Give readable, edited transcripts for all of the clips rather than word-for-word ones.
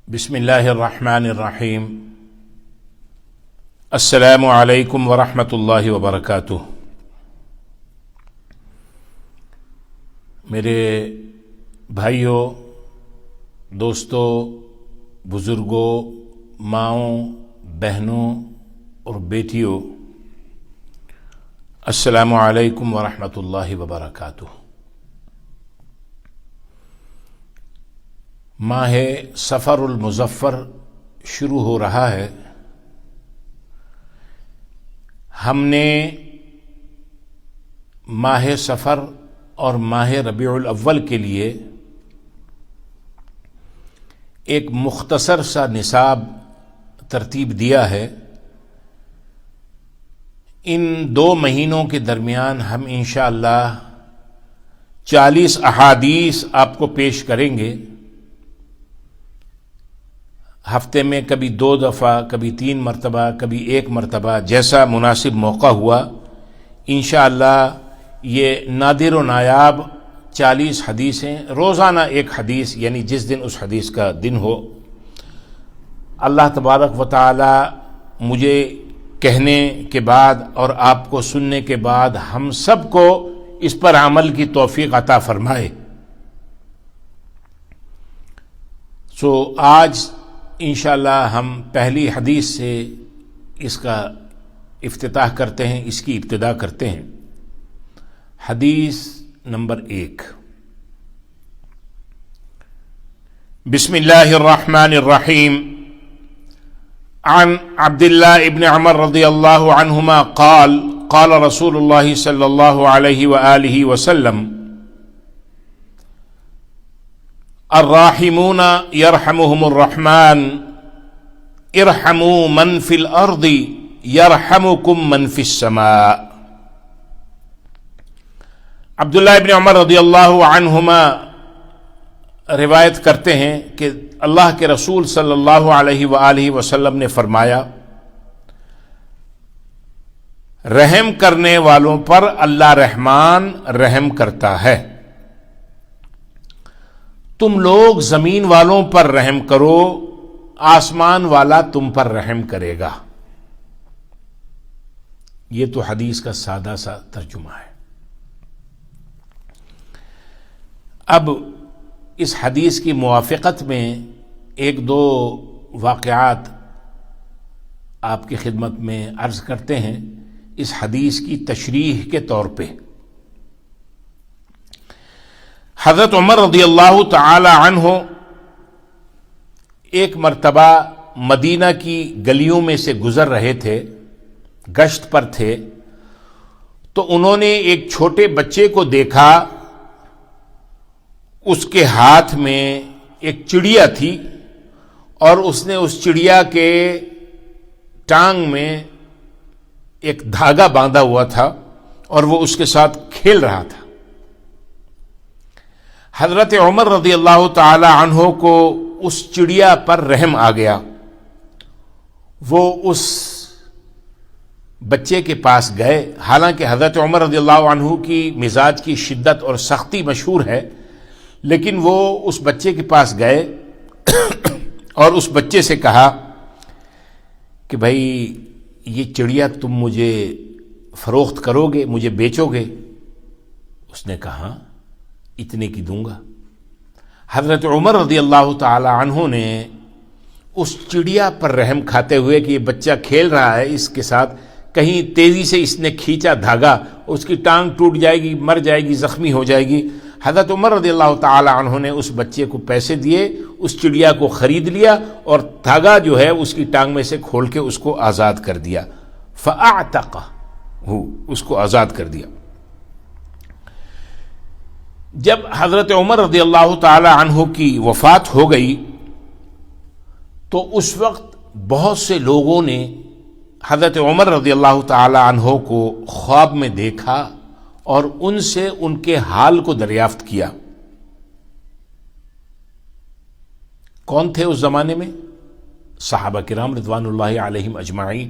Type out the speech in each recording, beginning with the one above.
بسم اللہ الرحمن الرحیم۔ السلام علیکم ورحمۃ اللہ وبرکاتہ۔ میرے بھائیوں، دوستوں، بزرگوں، ماؤں، بہنوں اور بیٹیوں، السلام علیکم ورحمۃ اللہ وبرکاتہ۔ ماہ صفر المظفر شروع ہو رہا ہے۔ ہم نے ماہ صفر اور ماہ ربیع الاول کے لیے ایک مختصر سا نصاب ترتیب دیا ہے۔ ان 2 مہینوں کے درمیان ہم انشاءاللہ 40 احادیث آپ کو پیش کریں گے۔ ہفتے میں کبھی 2 دفعہ، کبھی 3 مرتبہ، کبھی 1 مرتبہ، جیسا مناسب موقع ہوا۔ انشاءاللہ یہ نادر و نایاب 40 حدیثیں، روزانہ 1 حدیث، یعنی جس دن اس حدیث کا دن ہو۔ اللہ تبارک و تعالی مجھے کہنے کے بعد اور آپ کو سننے کے بعد ہم سب کو اس پر عمل کی توفیق عطا فرمائے۔ آج انشاءاللہ ہم پہلی حدیث سے اس کا افتتاح کرتے ہیں، اس کی ابتدا کرتے ہیں۔ حدیث نمبر 1۔ بسم اللہ الرحمن الرحیم۔ عن عبد اللہ ابن عمر رضی اللہ عنہما قال قال رسول اللہ صلی اللہ علیہ وآلہ وسلم: الراحمون يرحمهم الرحمن ارحموا من في الارض يرحمكم من في السماء۔ عبداللہ ابن عمر رضی اللہ عنہما روایت کرتے ہیں کہ اللہ کے رسول صلی اللہ علیہ وآلہ وسلم نے فرمایا: رحم کرنے والوں پر اللہ رحمان رحم کرتا ہے، تم لوگ زمین والوں پر رحم کرو، آسمان والا تم پر رحم کرے گا۔ یہ تو حدیث کا سادہ سا ترجمہ ہے۔ اب اس حدیث کی موافقت میں 1-2 واقعات آپ کی خدمت میں عرض کرتے ہیں اس حدیث کی تشریح کے طور پہ۔ حضرت عمر رضی اللہ تعالی عنہ ایک مرتبہ مدینہ کی گلیوں میں سے گزر رہے تھے، گشت پر تھے، تو انہوں نے ایک چھوٹے بچے کو دیکھا۔ اس کے ہاتھ میں ایک چڑیا تھی اور اس نے اس چڑیا کے ٹانگ میں ایک دھاگا باندھا ہوا تھا اور وہ اس کے ساتھ کھیل رہا تھا۔ حضرت عمر رضی اللہ تعالی عنہ کو اس چڑیا پر رحم آ گیا۔ وہ اس بچے کے پاس گئے، حالانکہ حضرت عمر رضی اللہ عنہ کی مزاج کی شدت اور سختی مشہور ہے، لیکن وہ اس بچے کے پاس گئے اور اس بچے سے کہا کہ بھائی یہ چڑیا تم مجھے فروخت کرو گے، مجھے بیچو گے؟ اس نے کہا اتنے کی دوں گا۔ حضرت عمر رضی اللہ تعالی عنہ نے اس چڑیا پر رحم کھاتے ہوئے کہ یہ بچہ کھیل رہا ہے، اس کے ساتھ کہیں تیزی سے اس نے کھینچا دھاگا، اس کی ٹانگ ٹوٹ جائے گی، مر جائے گی، زخمی ہو جائے گی۔ حضرت عمر رضی اللہ تعالی عنہ نے اس بچے کو پیسے دیے، اس چڑیا کو خرید لیا اور دھاگا جو ہے اس کی ٹانگ میں سے کھول کے اس کو آزاد کر دیا۔ فَأَعْتَقَهُ، اس کو آزاد کر دیا۔ جب حضرت عمر رضی اللہ تعالی عنہ کی وفات ہو گئی تو اس وقت بہت سے لوگوں نے حضرت عمر رضی اللہ تعالی عنہ کو خواب میں دیکھا اور ان سے ان کے حال کو دریافت کیا۔ کون تھے اس زمانے میں؟ صحابہ کرام رضوان اللہ علیہم اجمعین۔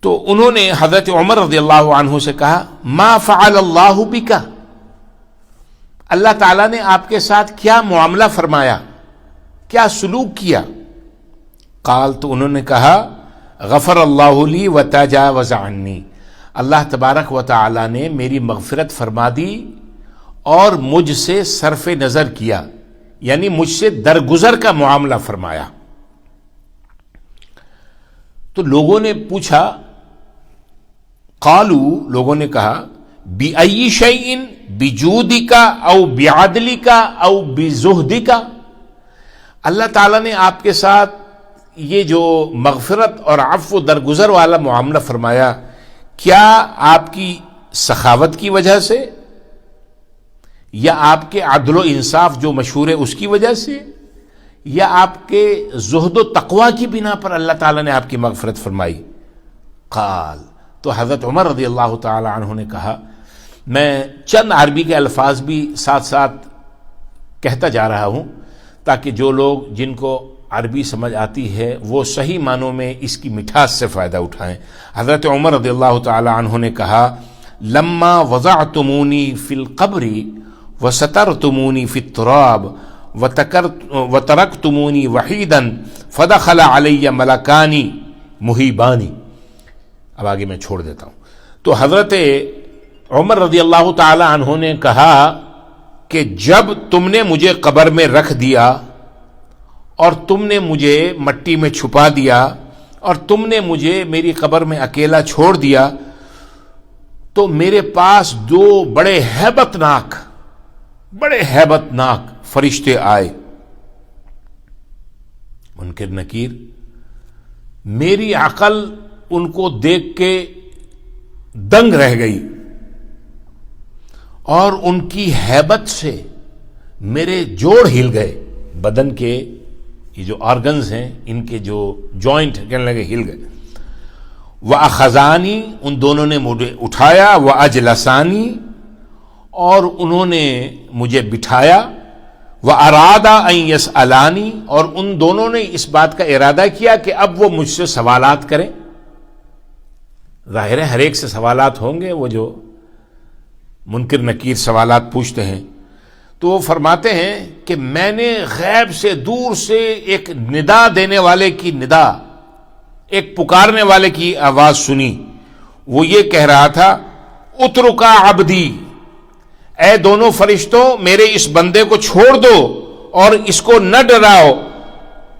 تو انہوں نے حضرت عمر رضی اللہ عنہ سے کہا: ما فعل اللہ بک، اللہ تعالیٰ نے آپ کے ساتھ کیا معاملہ فرمایا، کیا سلوک کیا؟ قال، تو انہوں نے کہا غفر اللہ لی وتجاوز عنی، اللہ تبارک و تعالی نے میری مغفرت فرما دی اور مجھ سے صرف نظر کیا، یعنی مجھ سے درگزر کا معاملہ فرمایا۔ تو لوگوں نے پوچھا، قالو، لوگوں نے کہا، بِأَيِّ شَيْءٍ بِجُودِكَ او بِعَدْلِكَ او بِزُهْدِكَ، اللہ تعالیٰ نے آپ کے ساتھ یہ جو مغفرت اور عفو درگزر والا معاملہ فرمایا، کیا آپ کی سخاوت کی وجہ سے یا آپ کے عدل و انصاف جو مشہور ہے اس کی وجہ سے یا آپ کے زہد و تقوی کی بنا پر اللہ تعالیٰ نے آپ کی مغفرت فرمائی؟ قال، تو حضرت عمر رضی اللہ تعالی عنہ نے کہا، میں چند عربی کے الفاظ بھی ساتھ ساتھ کہتا جا رہا ہوں تاکہ جو لوگ جن کو عربی سمجھ آتی ہے وہ صحیح معنوں میں اس کی مٹھاس سے فائدہ اٹھائیں۔ حضرت عمر رضی اللہ تعالی عنہ نے کہا، لما وضعتمونی فی القبر وسترتمونی فی التراب وترکتمونی وحیدا فدخل علی ملکانی مہیبانی۔ اب آگے میں چھوڑ دیتا ہوں۔ تو حضرت عمر رضی اللہ تعالی عنہ نے کہا کہ جب تم نے مجھے قبر میں رکھ دیا اور تم نے مجھے مٹی میں چھپا دیا اور تم نے مجھے میری قبر میں اکیلا چھوڑ دیا، تو میرے پاس دو بڑے ہیبت ناک فرشتے آئے، منکر نکیر۔ میری عقل ان کو دیکھ کے دنگ رہ گئی اور ان کی ہیبت سے میرے جوڑ ہل گئے، بدن کے یہ جو آرگنز ہیں ان کے جو جوائنٹ کہنے لگے ہل گئے۔ وَأَخَذَانِي، ان دونوں نے مجھے اٹھایا، وَأَجْلَسَانِي، اور انہوں نے مجھے بٹھایا، وَأَرَادَ أَن يَسْأَلَانِي، اور ان دونوں نے اس بات کا ارادہ کیا کہ اب وہ مجھ سے سوالات کریں۔ ظاہر ہے ہر ایک سے سوالات ہوں گے، وہ جو منکر نکیر سوالات پوچھتے ہیں۔ تو وہ فرماتے ہیں کہ میں نے غیب سے دور سے ایک ندا دینے والے کی ندا، ایک پکارنے والے کی آواز سنی۔ وہ یہ کہہ رہا تھا، اترکا عبدی، اے دونوں فرشتوں میرے اس بندے کو چھوڑ دو اور اس کو نہ ڈراؤ،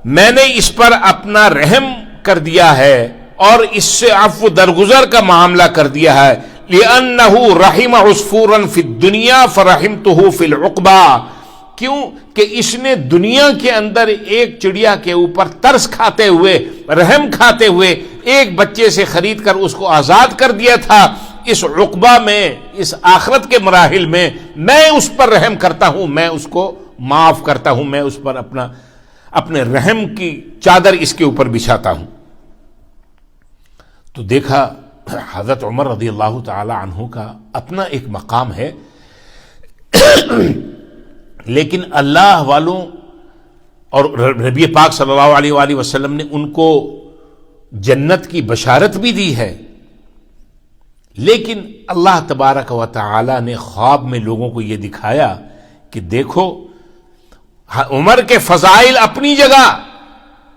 میں نے اس پر اپنا رحم کر دیا ہے اور اس سے عفو درگزر کا معاملہ کر دیا ہے۔ لِأَنَّهُ رَحِمَ عُصْفُورًا فِي الدُّنْيَا فَرَحِمْتُهُ فِي الْعُقْبَى، کیوں کہ اس نے دنیا کے اندر ایک چڑیا کے اوپر ترس کھاتے ہوئے، رحم کھاتے ہوئے ایک بچے سے خرید کر اس کو آزاد کر دیا تھا۔ اس عقبہ میں، اس آخرت کے مراحل میں میں اس پر رحم کرتا ہوں، میں اس کو معاف کرتا ہوں، میں اس پر اپنے رحم کی چادر اس کے اوپر بچھاتا ہوں۔ تو دیکھا حضرت عمر رضی اللہ تعالی عنہ کا اپنا ایک مقام ہے، لیکن اللہ والوں اور نبی پاک صلی اللہ علیہ وآلہ وسلم نے ان کو جنت کی بشارت بھی دی ہے، لیکن اللہ تبارک و تعالی نے خواب میں لوگوں کو یہ دکھایا کہ دیکھو عمر کے فضائل اپنی جگہ،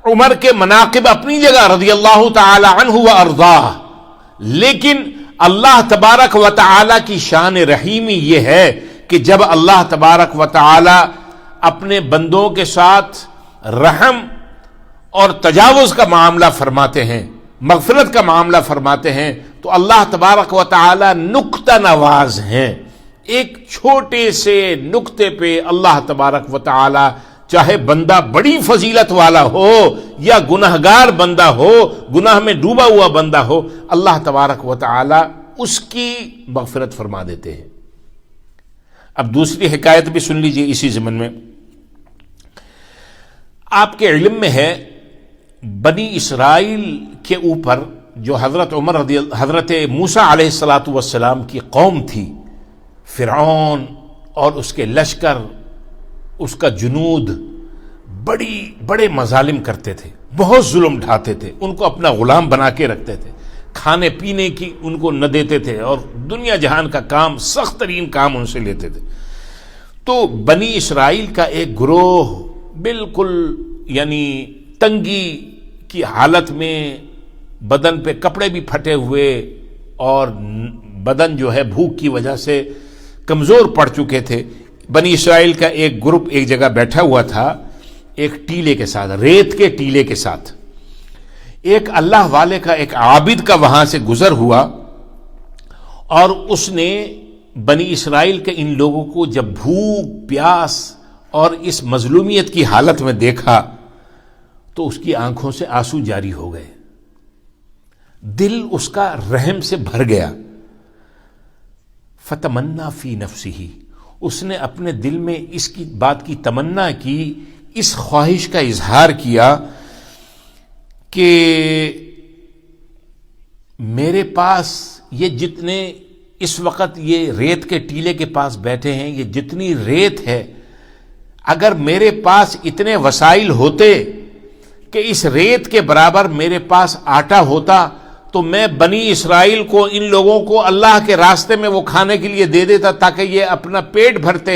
عمر کے مناقب اپنی جگہ رضی اللہ تعالی عنہ و ارضاہ، لیکن اللہ تبارک و تعالی کی شان رحیمی یہ ہے کہ جب اللہ تبارک و تعالی اپنے بندوں کے ساتھ رحم اور تجاوز کا معاملہ فرماتے ہیں، مغفرت کا معاملہ فرماتے ہیں، تو اللہ تبارک و تعالی نکتہ نواز ہیں۔ ایک چھوٹے سے نکتے پہ اللہ تبارک و تعالی چاہے بندہ بڑی فضیلت والا ہو یا گناہگار بندہ ہو، گناہ میں ڈوبا ہوا بندہ ہو، اللہ تبارک و تعالی اس کی مغفرت فرما دیتے ہیں۔ اب دوسری حکایت بھی سن لیجئے اسی ضمن میں۔ آپ کے علم میں ہے بنی اسرائیل کے اوپر جو حضرت موسیٰ علیہ السلام کی قوم تھی، فرعون اور اس کے لشکر، اس کا جنود بڑے مظالم کرتے تھے، بہت ظلم ڈھاتے تھے، ان کو اپنا غلام بنا کے رکھتے تھے، کھانے پینے کی ان کو نہ دیتے تھے اور دنیا جہان کا کام، سخت ترین کام ان سے لیتے تھے۔ تو بنی اسرائیل کا ایک گروہ بالکل یعنی تنگی کی حالت میں، بدن پہ کپڑے بھی پھٹے ہوئے اور بدن جو ہے بھوک کی وجہ سے کمزور پڑ چکے تھے، بنی اسرائیل کا ایک گروپ ایک جگہ بیٹھا ہوا تھا، ایک ٹیلے کے ساتھ، ریت کے ٹیلے کے ساتھ۔ ایک اللہ والے کا، ایک عابد کا وہاں سے گزر ہوا، اور اس نے بنی اسرائیل کے ان لوگوں کو جب بھوک پیاس اور اس مظلومیت کی حالت میں دیکھا تو اس کی آنکھوں سے آنسو جاری ہو گئے، دل اس کا رحم سے بھر گیا۔ فتمنا فی نفسہ، اس نے اپنے دل میں اس کی بات کی تمنا کی، اس خواہش کا اظہار کیا کہ میرے پاس یہ جتنے اس وقت یہ ریت کے ٹیلے کے پاس بیٹھے ہیں، یہ جتنی ریت ہے، اگر میرے پاس اتنے وسائل ہوتے کہ اس ریت کے برابر میرے پاس آٹا ہوتا تو میں بنی اسرائیل کو، ان لوگوں کو اللہ کے راستے میں وہ کھانے کے لیے دے دیتا تاکہ یہ اپنا پیٹ بھرتے،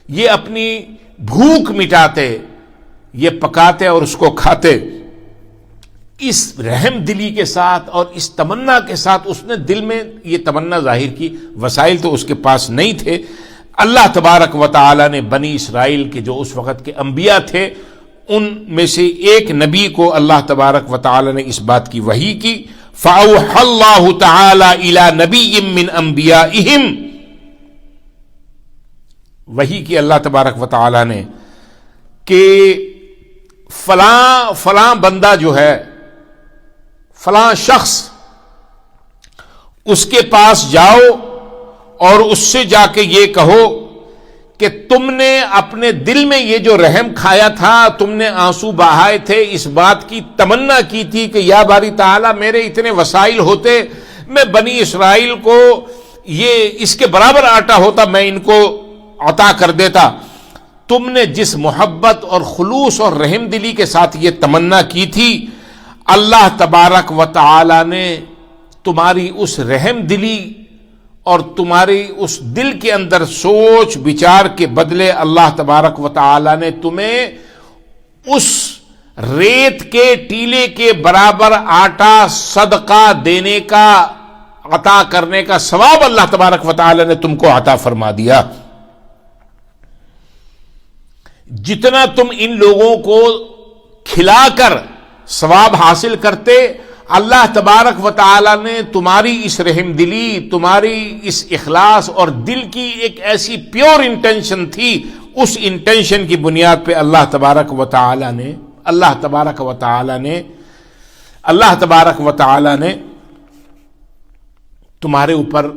یہ اپنی بھوک مٹاتے، یہ پکاتے اور اس کو کھاتے۔ اس رحم دلی کے ساتھ اور اس تمنا کے ساتھ اس نے دل میں یہ تمنا ظاہر کی۔ وسائل تو اس کے پاس نہیں تھے۔ اللہ تبارک و تعالی نے بنی اسرائیل کے جو اس وقت کے انبیاء تھے، ان میں سے ایک نبی کو اللہ تبارک و تعالی نے اس بات کی وحی کی، فَأَوْحَى اللَّهُ تَعَالَى إِلَى نَبِيٍّ مِّنْ أَنْبِيَائِهِمْ، وحی کی اللہ تبارک و تعالی نے کہ فلاں بندہ جو ہے، فلاں شخص، اس کے پاس جاؤ اور اس سے جا کے یہ کہو کہ تم نے اپنے دل میں یہ جو رحم کھایا تھا، تم نے آنسو بہائے تھے، اس بات کی تمنا کی تھی کہ یا باری تعالیٰ میرے اتنے وسائل ہوتے، میں بنی اسرائیل کو یہ اس کے برابر آٹا ہوتا میں ان کو عطا کر دیتا۔ تم نے جس محبت اور خلوص اور رحم دلی کے ساتھ یہ تمنا کی تھی، اللہ تبارک و تعالی نے تمہاری اس رحم دلی اور تمہاری اس دل کے اندر سوچ بچار کے بدلے اللہ تبارک و تعالی نے تمہیں اس ریت کے ٹیلے کے برابر آٹا صدقہ دینے کا، عطا کرنے کا ثواب اللہ تبارک و تعالی نے تم کو عطا فرما دیا۔ جتنا تم ان لوگوں کو کھلا کر ثواب حاصل کرتے، اللہ تبارک و تعالی نے تمہاری اس رحم دلی، تمہاری اس اخلاص اور دل کی ایک ایسی پیور انٹینشن تھی، اس انٹینشن کی بنیاد پہ اللہ تبارک و تعالی نے تمہارے اوپر،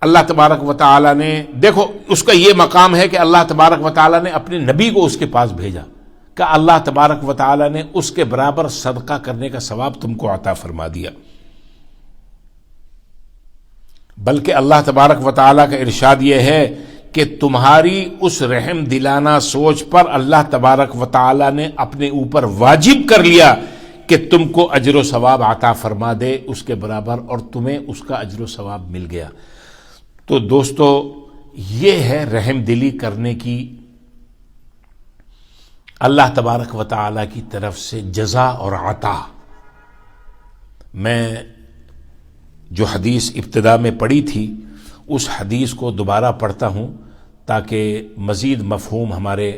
اللہ تبارک و تعالی نے، دیکھو اس کا یہ مقام ہے کہ اللہ تبارک و تعالی نے اپنے نبی کو اس کے پاس بھیجا کہ اللہ تبارک و تعالی نے اس کے برابر صدقہ کرنے کا ثواب تم کو عطا فرما دیا۔ بلکہ اللہ تبارک و تعالی کا ارشاد یہ ہے کہ تمہاری اس رحم دلانہ سوچ پر اللہ تبارک و تعالی نے اپنے اوپر واجب کر لیا کہ تم کو اجر و ثواب عطا فرما دے اس کے برابر، اور تمہیں اس کا اجر و ثواب مل گیا۔ تو دوستو، یہ ہے رحم دلی کرنے کی اللہ تبارک و تعالی کی طرف سے جزا اور عطا۔ میں جو حدیث ابتدا میں پڑھی تھی اس حدیث کو دوبارہ پڑھتا ہوں تاکہ مزید مفہوم ہمارے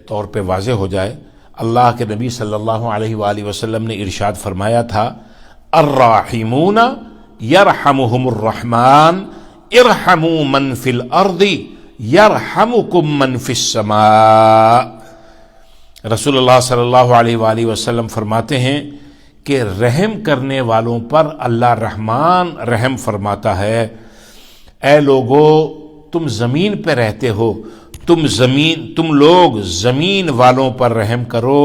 طور پہ واضح ہو جائے۔ اللہ کے نبی صلی اللہ علیہ وآلہ وسلم نے ارشاد فرمایا تھا، الراحمون یرحمہم الرحمن ارحموا من فی الارض یرحمکم من فی السماء۔ رسول اللہ صلی اللہ علیہ وآلہ وسلم فرماتے ہیں کہ رحم کرنے والوں پر اللہ رحمان رحم فرماتا ہے۔ اے لوگو، تم زمین پہ رہتے ہو، تم لوگ زمین والوں پر رحم کرو،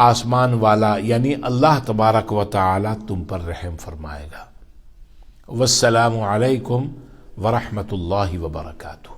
آسمان والا یعنی اللہ تبارک و تعالی تم پر رحم فرمائے گا۔ والسلام علیکم ورحمۃ اللہ وبرکاتہ۔